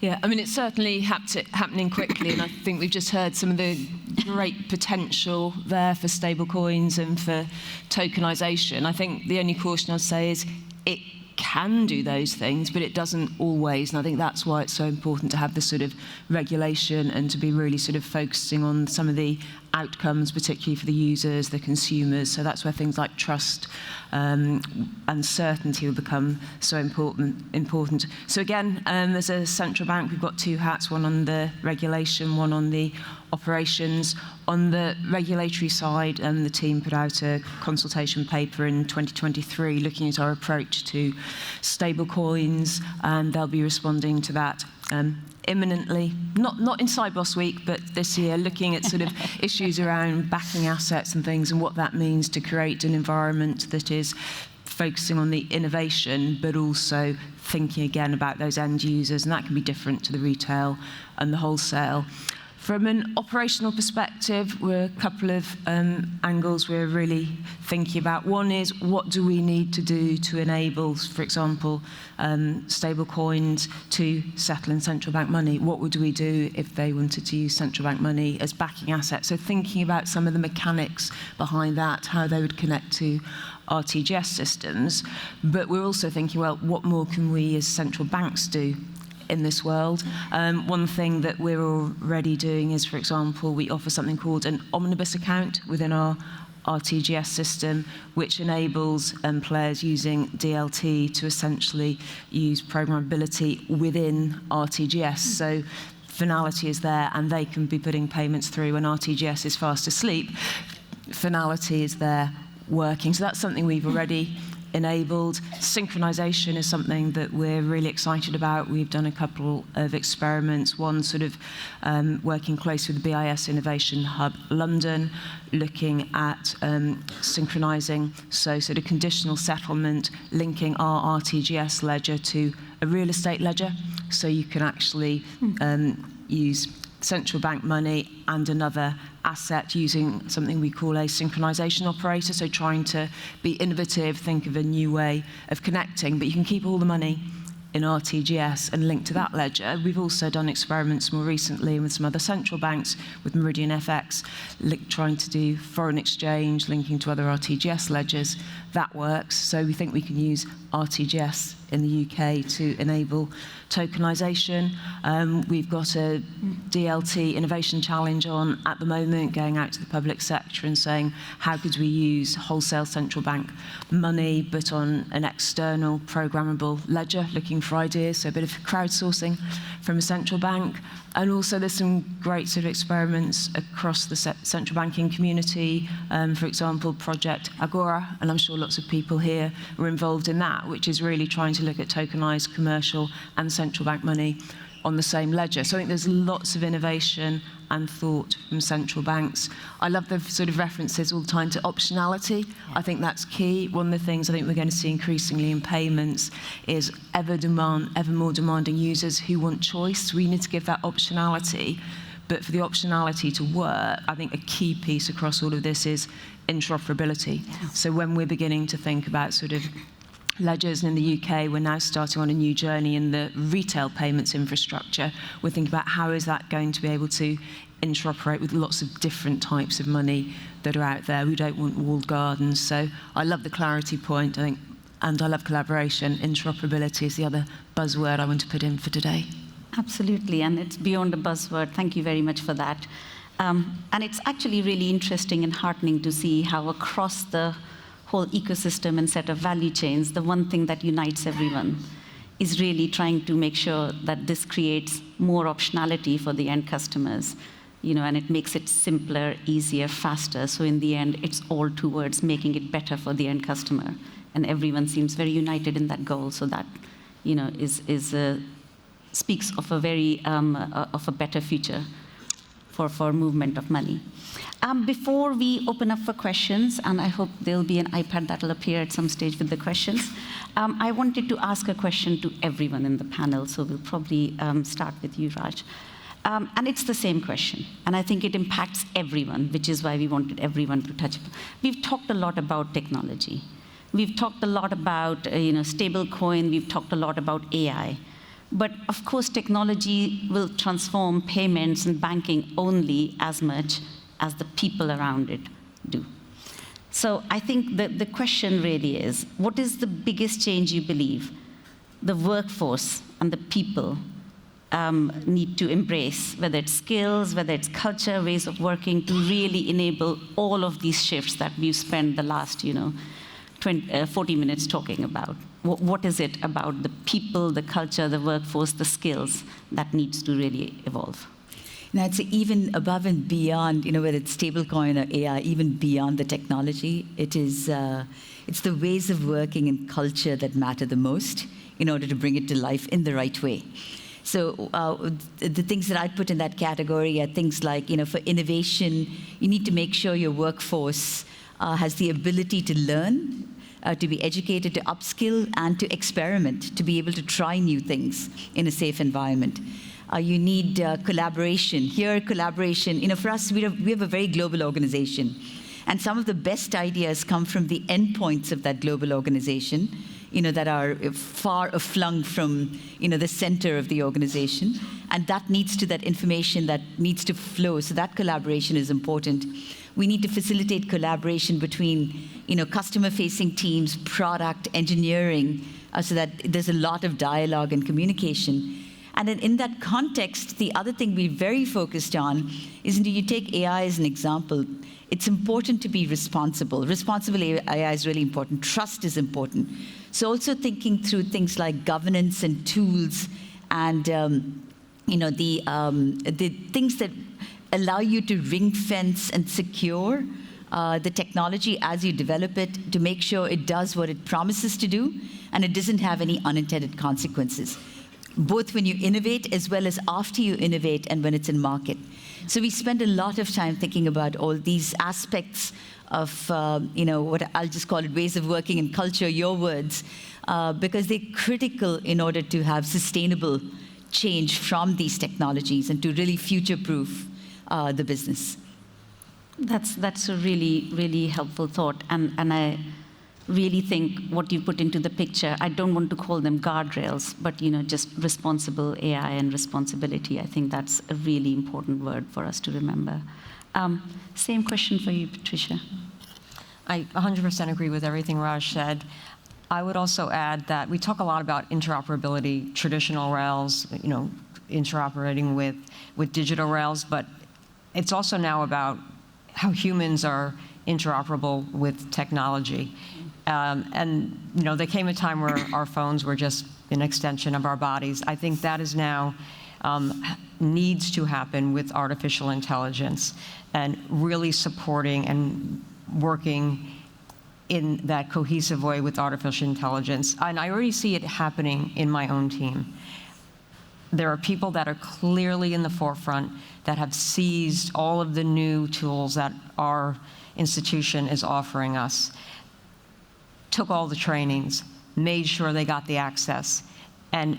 Yeah, I mean, it's certainly happening quickly, and I think we've just heard some of the great potential there for stablecoins and for tokenization. I think the only caution I'd say is it can do those things, but it doesn't always, and I think that's why it's so important to have this sort of regulation and to be really sort of focusing on some of the outcomes, particularly for the users, the consumers. So that's where things like trust and certainty will become so important. So again, as a central bank, we've got two hats, one on the regulation, one on the operations. On the regulatory side, the team put out a consultation paper in 2023 looking at our approach to stablecoins, and they'll be responding to that imminently, not in Sibos Week, but this year, looking at sort of issues around backing assets and things and what that means to create an environment that is focusing on the innovation, but also thinking again about those end users, and that can be different to the retail and the wholesale. From an operational perspective, we're a couple of angles we're really thinking about. One is, what do we need to do to enable, for example, stable coins to settle in central bank money? What would we do if they wanted to use central bank money as backing assets? So thinking about some of the mechanics behind that, how they would connect to RTGS systems. But we're also thinking, well, what more can we as central banks do in this world? One thing that we're already doing is, for example, we offer something called an omnibus account within our RTGS system, which enables players using DLT to essentially use programmability within RTGS. So finality is there, and they can be putting payments through when RTGS is fast asleep. Finality is there working. So that's something we've already enabled. Synchronization is something that we're really excited about. We've done a couple of experiments, one sort of working close with the BIS Innovation Hub London, looking at synchronizing, so sort of conditional settlement, linking our RTGS ledger to a real estate ledger, so you can actually use central bank money and another asset using something we call a synchronization operator, so trying to be innovative, think of a new way of connecting, but you can keep all the money in RTGS and link to that ledger. We've also done experiments more recently with some other central banks, with Meridian FX, trying to do foreign exchange, linking to other RTGS ledgers. that works. So we think we can use RTGS in the UK to enable tokenization. We've got a DLT innovation challenge on at the moment, going out to the public sector and saying, how could we use wholesale central bank money, but on an external programmable ledger, looking for ideas, so a bit of crowdsourcing from a central bank. And also there's some great sort of experiments across the central banking community. For example, Project Agora, and I'm sure lots of people here were involved in that, which is really trying to look at tokenized commercial and central bank money on the same ledger. So I think there's lots of innovation and thought from central banks. I love the sort of references all the time to optionality. I think that's key. One of the things I think we're going to see increasingly in payments is ever more demanding users who want choice. We need to give that optionality. But for the optionality to work, I think a key piece across all of this is interoperability. So when we're beginning to think about sort of ledgers, and in the UK, we're now starting on a new journey in the retail payments infrastructure. We're thinking about how is that going to be able to interoperate with lots of different types of money that are out there. We don't want walled gardens. So I love the clarity point, I think, and I love collaboration. Interoperability is the other buzzword I want to put in for today. Absolutely, and it's beyond a buzzword. Thank you very much for that. And it's actually really interesting and heartening to see how across the whole ecosystem and set of value chains, the one thing that unites everyone is really trying to make sure that this creates more optionality for the end customers, and it makes it simpler, easier, faster. So in the end, it's all towards making it better for the end customer, and everyone seems very united in that goal. So that, speaks of a very of a better future for movement of money. Before we open up for questions, and I hope there'll be an iPad that'll appear at some stage with the questions, I wanted to ask a question to everyone in the panel, so we'll probably start with you, Raj. And it's the same question, and I think it impacts everyone, which is why we wanted everyone to touch it. We've talked a lot about technology. We've talked a lot about stable coin. We've talked a lot about AI. But of course, technology will transform payments and banking only as much as the people around it do. So I think that the question really is, what is the biggest change you believe the workforce and the people need to embrace, whether it's skills, whether it's culture, ways of working, to really enable all of these shifts that we've spent the last 40 minutes talking about? What is it about the people, the culture, the workforce, the skills that needs to really evolve? Now, it's even above and beyond, whether it's stablecoin or AI, even beyond the technology. It's the ways of working and culture that matter the most in order to bring it to life in the right way. So the things that I'd put in that category are things like, for innovation, you need to make sure your workforce has the ability to learn, to be educated, to upskill, and to experiment, to be able to try new things in a safe environment. You need collaboration. Here, collaboration, for us, we have a very global organization. And some of the best ideas come from the endpoints of that global organization, that are far aflung from, the center of the organization. And that information that needs to flow. So that collaboration is important. We need to facilitate collaboration between, customer-facing teams, product, engineering, so that there's a lot of dialogue and communication. And then in that context, the other thing we're very focused on is, you take AI as an example, it's important to be responsible. Responsible AI is really important. Trust is important. So also thinking through things like governance and tools and, the things that allow you to ring fence and secure the technology as you develop it, to make sure it does what it promises to do and it doesn't have any unintended consequences, both when you innovate as well as after you innovate and when it's in market. So we spend a lot of time thinking about all these aspects of, what I'll just call it ways of working and culture, your words, because they're critical in order to have sustainable change from these technologies and to really future-proof the business. That's a really, really helpful thought. And I really think what you put into the picture, I don't want to call them guardrails, but just responsible AI and responsibility. I think that's a really important word for us to remember. Same question for you, Patricia. I 100% agree with everything Raj said. I would also add that we talk a lot about interoperability, traditional rails, interoperating with digital rails, but it's also now about how humans are interoperable with technology. And there came a time where our phones were just an extension of our bodies. I think that is now needs to happen with artificial intelligence and really supporting and working in that cohesive way with artificial intelligence. And I already see it happening in my own team. There are people that are clearly in the forefront that have seized all of the new tools that our institution is offering us, took all the trainings, made sure they got the access, and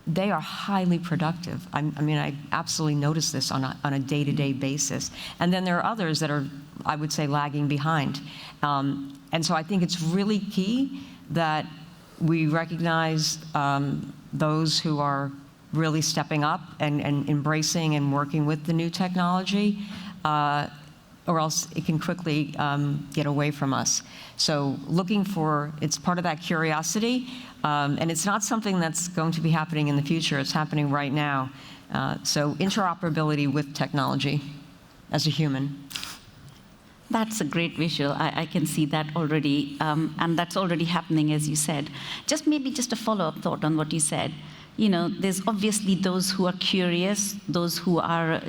they are highly productive. I absolutely notice this on a day-to-day basis. And then there are others that are, I would say, lagging behind. And so I think it's really key that we recognize those who are really stepping up and embracing and working with the new technology, or else it can quickly get away from us. So it's part of that curiosity, and it's not something that's going to be happening in the future, it's happening right now. So interoperability with technology as a human. That's a great visual. I can see that already, and that's already happening, as you said. Maybe just a follow-up thought on what you said. There's obviously those who are curious, those who are,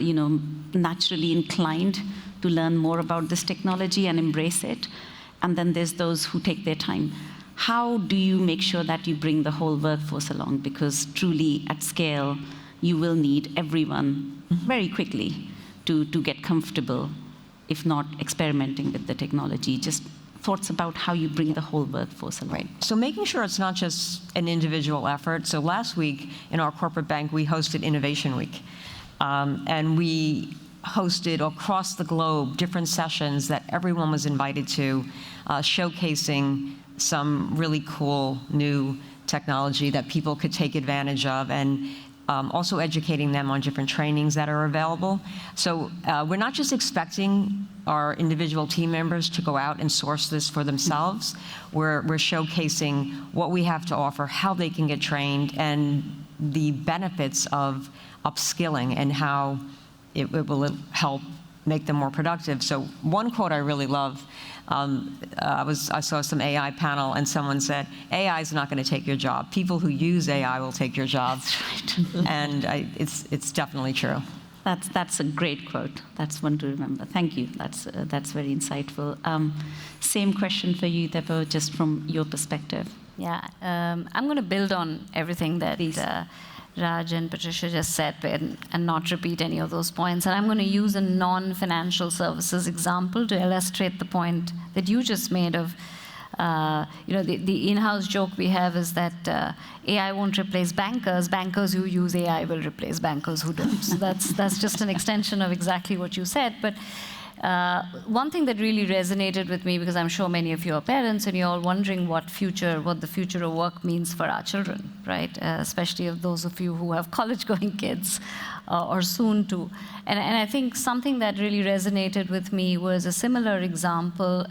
naturally inclined to learn more about this technology and embrace it. And then there's those who take their time. How do you make sure that you bring the whole workforce along? Because truly, at scale, you will need everyone very quickly to get comfortable, if not experimenting with the technology. Just thoughts about how you bring the whole workforce along. Right. So making sure it's not just an individual effort. So last week in our corporate bank, we hosted Innovation Week. And we hosted across the globe different sessions that everyone was invited to, showcasing some really cool new technology that people could take advantage of, and also educating them on different trainings that are available. So we're not just expecting our individual team members to go out and source this for themselves. We're showcasing what we have to offer, how they can get trained, and the benefits of upskilling and how it will help make them more productive. So one quote I really love, I saw some AI panel and someone said, AI is not going to take your job. People who use AI will take your job. That's right. And it's definitely true. That's a great quote. That's one to remember. Thank you. That's very insightful. Same question for you, Debo, just from your perspective. Yeah, I'm going to build on everything that Raj and Patricia just said, and not repeat any of those points. And I'm going to use a non-financial services example to illustrate the point that you just made of, the in-house joke we have is that AI won't replace bankers. Bankers who use AI will replace bankers who don't. So that's just an extension of exactly what you said. But one thing that really resonated with me, because I'm sure many of you are parents and you're all wondering what the future of work means for our children, right? Especially of those of you who have college-going kids or soon to. And I think something that really resonated with me was a similar example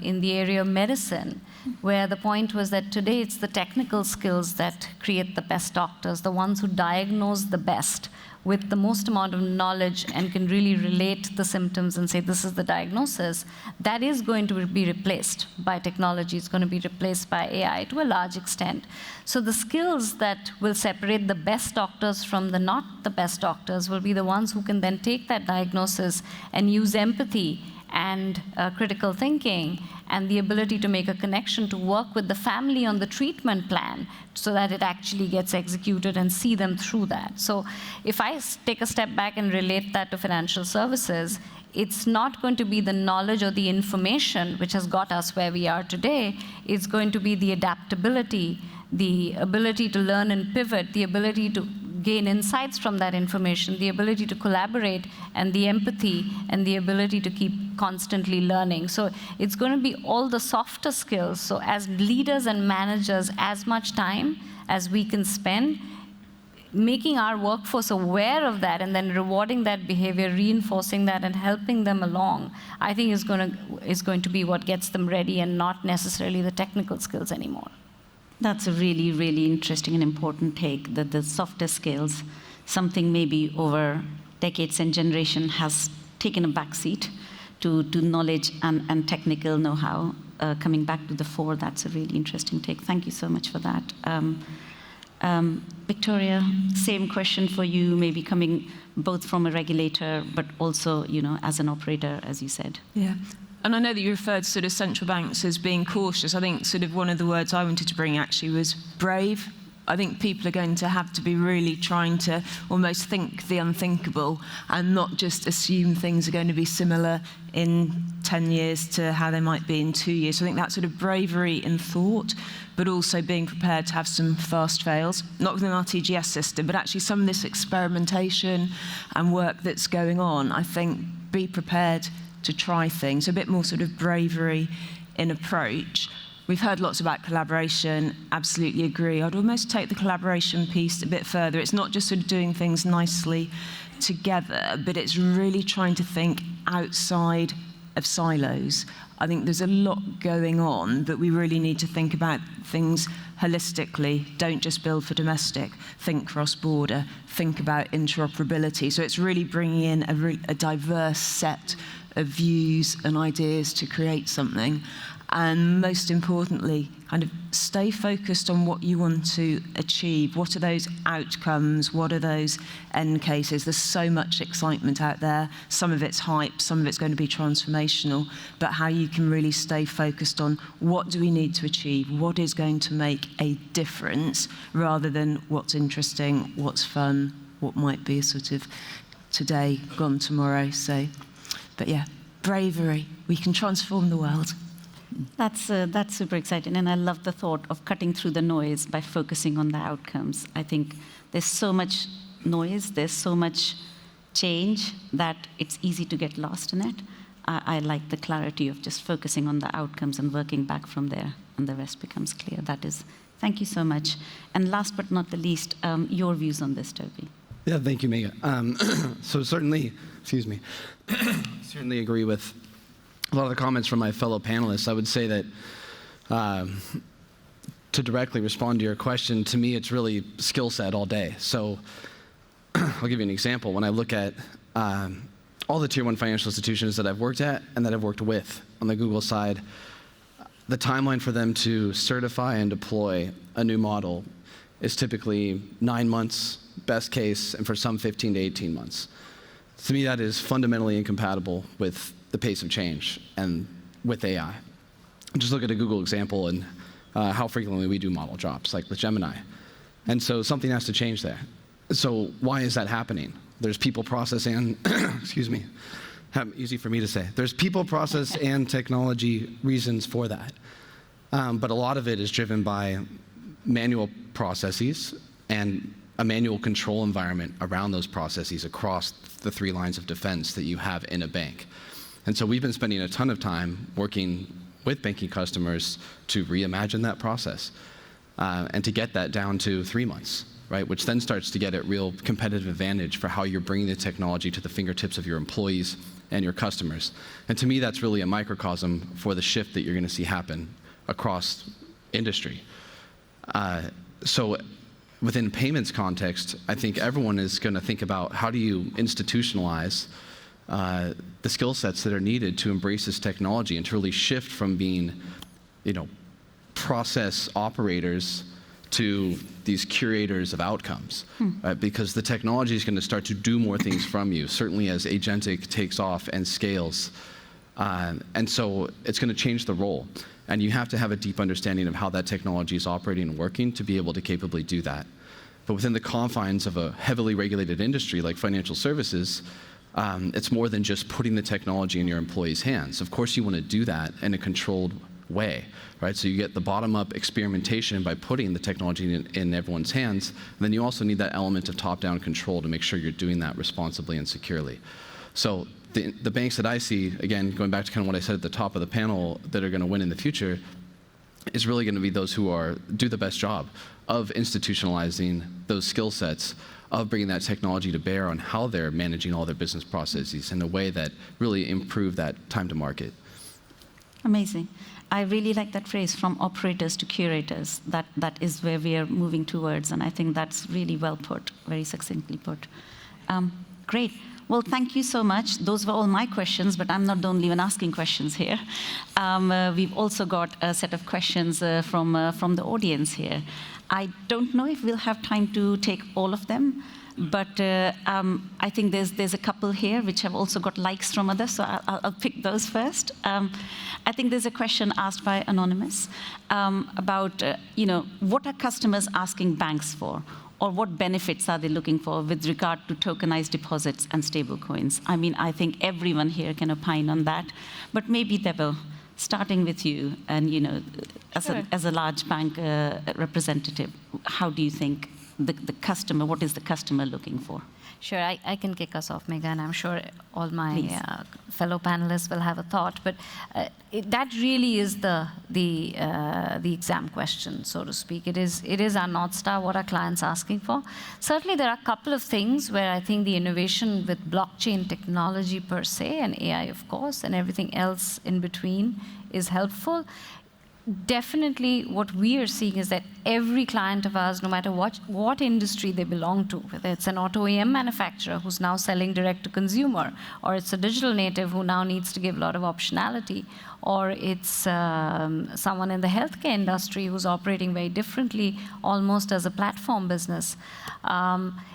in the area of medicine, where the point was that today it's the technical skills that create the best doctors, the ones who diagnose the best, with the most amount of knowledge and can really relate the symptoms and say, this is the diagnosis, that is going to be replaced by technology. It's going to be replaced by AI to a large extent. So the skills that will separate the best doctors from the not the best doctors will be the ones who can then take that diagnosis and use empathy and critical thinking and the ability to make a connection, to work with the family on the treatment plan so that it actually gets executed and see them through that. So if I take a step back and relate that to financial services, it's not going to be the knowledge or the information which has got us where we are today. It's going to be the adaptability, the ability to learn and pivot, the ability to gain insights from that information, the ability to collaborate, and the empathy, and the ability to keep constantly learning. So it's going to be all the softer skills. So as leaders and managers, as much time as we can spend making our workforce aware of that and then rewarding that behavior, reinforcing that, and helping them along, I think is going to be what gets them ready, and not necessarily the technical skills anymore. That's a really, really interesting and important take, that the softer skills, something maybe over decades and generation has taken a backseat to knowledge and technical know-how coming back to the fore. That's a really interesting take. Thank you so much for that. Victoria, same question for you, maybe coming both from a regulator, but also, as an operator, as you said. Yeah. And I know that you referred to sort of central banks as being cautious. I think sort of one of the words I wanted to bring actually was brave. I think people are going to have to be really trying to almost think the unthinkable and not just assume things are going to be similar in 10 years to how they might be in 2 years. So I think that sort of bravery in thought, but also being prepared to have some fast fails, not with an RTGS system, but actually some of this experimentation and work that's going on. I think be prepared to try things, a bit more sort of bravery in approach. We've heard lots about collaboration, absolutely agree. I'd almost take the collaboration piece a bit further. It's not just sort of doing things nicely together, but it's really trying to think outside of silos. I think there's a lot going on, but we really need to think about things holistically. Don't just build for domestic, think cross-border, think about interoperability. So it's really bringing in a diverse set of views and ideas to create something. And most importantly, kind of stay focused on what you want to achieve. What are those outcomes? What are those end cases? There's so much excitement out there. Some of it's hype, some of it's going to be transformational, but how you can really stay focused on what do we need to achieve? What is going to make a difference, rather than what's interesting, what's fun, what might be a sort of today, gone tomorrow. So, but yeah, bravery. We can transform the world. That's super exciting, and I love the thought of cutting through the noise by focusing on the outcomes. I think there's so much noise, there's so much change that it's easy to get lost in it. I like the clarity of just focusing on the outcomes and working back from there, and the rest becomes clear. Thank you so much. And last but not the least, your views on this, Toby. Yeah, thank you, Megha. So certainly agree with a lot of the comments from my fellow panelists. I would say that to directly respond to your question, to me, it's really skill set all day. So I'll give you an example. When I look at all the tier 1 financial institutions that I've worked at and that I've worked with on the Google side, the timeline for them to certify and deploy a new model is typically 9 months, best case, and for some 15 to 18 months. To me, that is fundamentally incompatible with the pace of change and with AI. Just look at a Google example and how frequently we do model drops, like with Gemini. And so something has to change there. So why is that happening? There's people, process, and, excuse me, easy for me to say. There's people, process, and technology reasons for that. But a lot of it is driven by manual processes and a manual control environment around those processes across the 3 lines of defense that you have in a bank. And so we've been spending a ton of time working with banking customers to reimagine that process and to get that down to 3 months, right? Which then starts to get at real competitive advantage for how you're bringing the technology to the fingertips of your employees and your customers. And to me, that's really a microcosm for the shift that you're going to see happen across industry. So within payments context, I think everyone is going to think about how do you institutionalize the skill sets that are needed to embrace this technology and to really shift from being, process operators to these curators of outcomes, right? Because the technology is going to start to do more things from you, certainly as agentic takes off and scales. And so it's going to change the role. And you have to have a deep understanding of how that technology is operating and working to be able to capably do that. But within the confines of a heavily regulated industry like financial services, it's more than just putting the technology in your employees' hands. Of course, you want to do that in a controlled way, right? So you get the bottom-up experimentation by putting the technology in everyone's hands. And then you also need that element of top-down control to make sure you're doing that responsibly and securely. So the banks that I see, again, going back to kind of what I said at the top of the panel, that are going to win in the future, is really going to be those who do the best job of institutionalizing those skill sets, of bringing that technology to bear on how they're managing all their business processes in a way that really improve that time to market. Amazing. I really like that phrase, from operators to curators. That is where we are moving towards, and I think that's really well put, very succinctly put. Great. Well, thank you so much. Those were all my questions, but I'm not the only one asking questions here. We've also got a set of questions from the audience here. I don't know if we'll have time to take all of them, but I think there's a couple here which have also got likes from others, so I'll pick those first. I think there's a question asked by Anonymous about, what are customers asking banks for? Or what benefits are they looking for with regard to tokenized deposits and stablecoins? I mean, I think everyone here can opine on that, but maybe Debo, starting with you, and as a large bank representative, how do you think the customer, what is the customer looking for? Sure, I can kick us off, Megha, and I'm sure all my fellow panelists will have a thought. But that really is the exam question, so to speak. It is our North Star, what are clients asking for? Certainly, there are a couple of things where I think the innovation with blockchain technology per se, and AI, of course, and everything else in between is helpful. Definitely, what we are seeing is that every client of ours, no matter what industry they belong to, whether it's an auto OEM manufacturer who's now selling direct to consumer, or it's a digital native who now needs to give a lot of optionality, or it's someone in the healthcare industry who's operating very differently, almost as a platform business.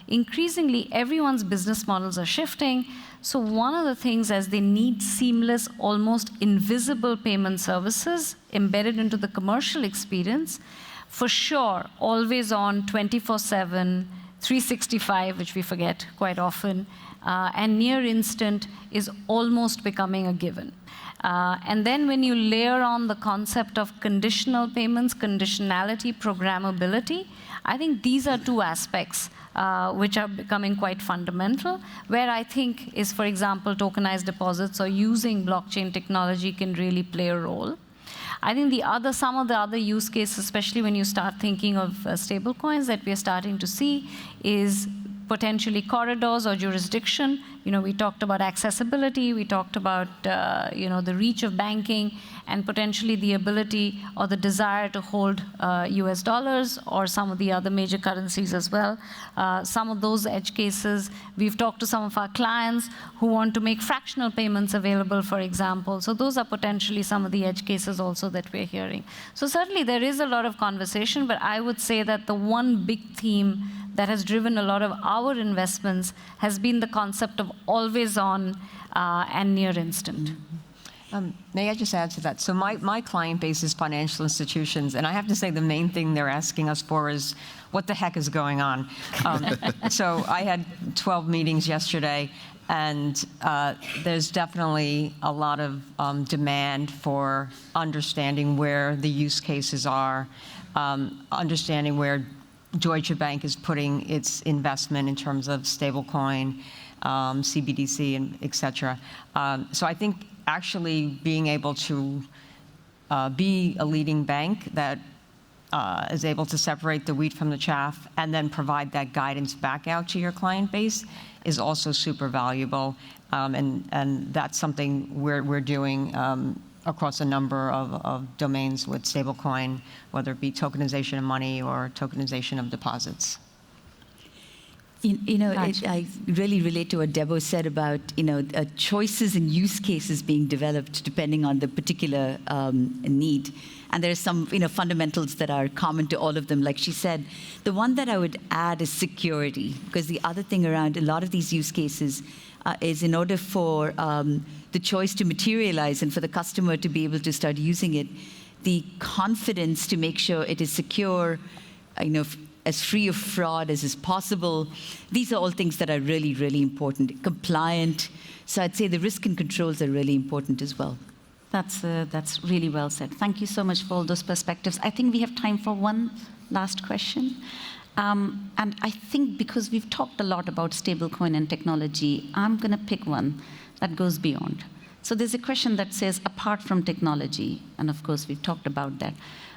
Increasingly, everyone's business models are shifting. So one of the things, as they need seamless, almost invisible payment services embedded into the commercial experience, for sure, always on, 24/7, 365, which we forget quite often, and near instant is almost becoming a given. And then when you layer on the concept of conditional payments, conditionality, programmability, I think these are two aspects which are becoming quite fundamental, where I think is, for example, tokenized deposits or using blockchain technology can really play a role. I think some of the other use cases, especially when you start thinking of stablecoins that we are starting to see, is potentially corridors or jurisdiction. We talked about accessibility, we talked about the reach of banking, and potentially the ability or the desire to hold US dollars or some of the other major currencies as well. Some of those edge cases, we've talked to some of our clients who want to make fractional payments available, for example. So those are potentially some of the edge cases also that we're hearing. So certainly there is a lot of conversation, but I would say that the one big theme that has driven a lot of our investments has been the concept of always on and near instant. May I just add to that? So my client base is financial institutions, and I have to say the main thing they're asking us for is, what the heck is going on? So I had 12 meetings yesterday, and there's definitely a lot of demand for understanding where the use cases are, understanding where Deutsche Bank is putting its investment in terms of stablecoin, CBDC, and et cetera. So I think actually being able to be a leading bank that is able to separate the wheat from the chaff and then provide that guidance back out to your client base is also super valuable. And that's something we're doing across a number of domains with stablecoin, whether it be tokenization of money or tokenization of deposits. I really relate to what Debo said about choices and use cases being developed depending on the particular need. And there are some fundamentals that are common to all of them. Like she said, the one that I would add is security, because the other thing around a lot of these use cases is, in order for the choice to materialize and for the customer to be able to start using it, the confidence to make sure it is secure, as free of fraud as is possible. These are all things that are really, really important. Compliant. So I'd say the risk and controls are really important as well. That's really well said. Thank you so much for all those perspectives. I think we have time for one last question. And I think because we've talked a lot about stablecoin and technology, I'm going to pick one that goes beyond. So there's a question that says, apart from technology, and of course we've talked about that,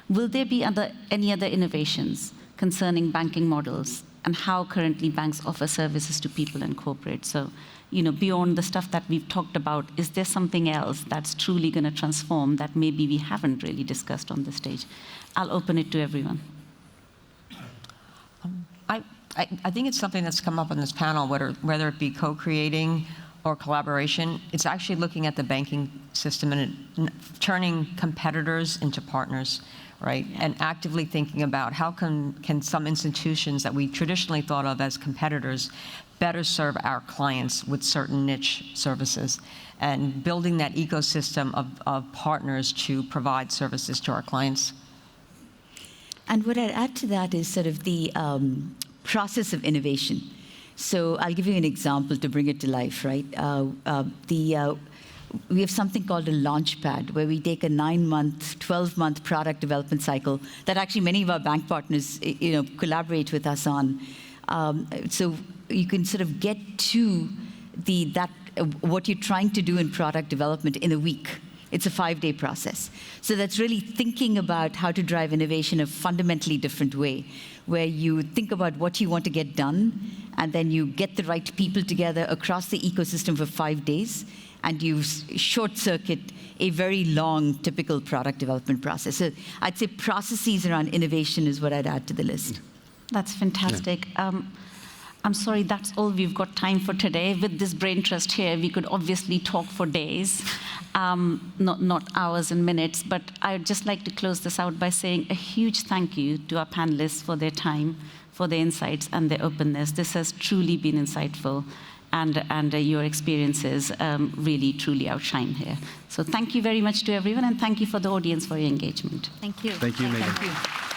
will there be any other innovations concerning banking models and how currently banks offer services to people and corporates? So, beyond the stuff that we've talked about, is there something else that's truly going to transform that maybe we haven't really discussed on this stage? I'll open it to everyone. I think it's something that's come up on this panel, whether it be co-creating or collaboration. It's actually looking at the banking system and turning competitors into partners, right? Yeah. And actively thinking about how can some institutions that we traditionally thought of as competitors better serve our clients with certain niche services, and building that ecosystem of partners to provide services to our clients. And what I'd add to that is sort of the process of innovation. So I'll give you an example to bring it to life, right? We have something called a launch pad, where we take a 9-month, 12-month product development cycle that actually many of our bank partners, collaborate with us on. So you can sort of get to what you're trying to do in product development in a week. It's a 5-day process. So that's really thinking about how to drive innovation in a fundamentally different way, where you think about what you want to get done, and then you get the right people together across the ecosystem for 5 days, and you short-circuit a very long, typical product development process. So I'd say processes around innovation is what I'd add to the list. That's fantastic. Yeah. I'm sorry, that's all we've got time for today. With this brain trust here, we could obviously talk for days, not hours and minutes. But I'd just like to close this out by saying a huge thank you to our panelists for their time, for their insights and their openness. This has truly been insightful, and your experiences really, truly outshine here. So thank you very much to everyone, and thank you for the audience for your engagement. Thank you. Thank you, Megan. Thank you.